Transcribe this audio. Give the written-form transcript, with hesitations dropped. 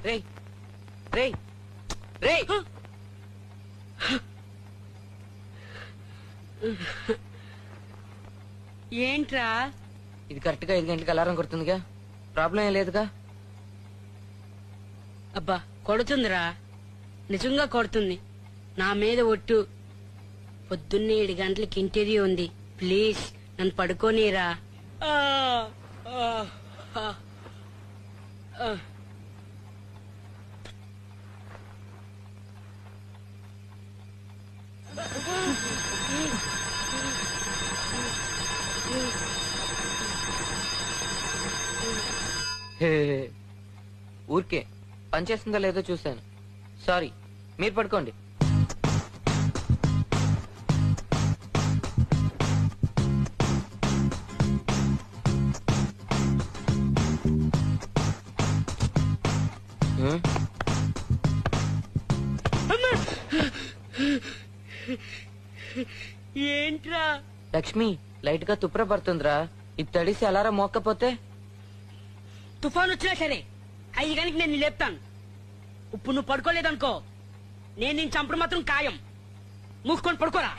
రేయ్ రేయ్ రేయ్ ఏంట్రా? ఇది కరెక్ట్ గా 5 గంటలకు అలారం కొడుతుందిగా, ప్రాబ్లం ఏం లేదుగా? అబ్బా కొడుతుందిరా, నిజంగా కొడుతుంది. నా మీద ఒట్టు. పొద్దున్నే 7 గంటలకి ఇంటర్వ్యూ ఉంది. ప్లీజ్ నన్ను పడుకోనీరా. ఊరికే పనిచేస్తుందో లేదో చూశాను. సారీ, మీరు పడుకోండి. ఏంట్రా? లక్ష్మి, లైట్ గా తుప్ర పడుతుందిరా. ఇది తడిసి అలారం మోక్కపోతే? తుఫాన్ వచ్చినా సరే 5 గంటలకు నేను లేపుతాను. ఇప్పుడు నువ్వు పడుకోలేదనుకో, నేను చంపడం మాత్రం ఖాయం. మూసుకొని పడుకోరా.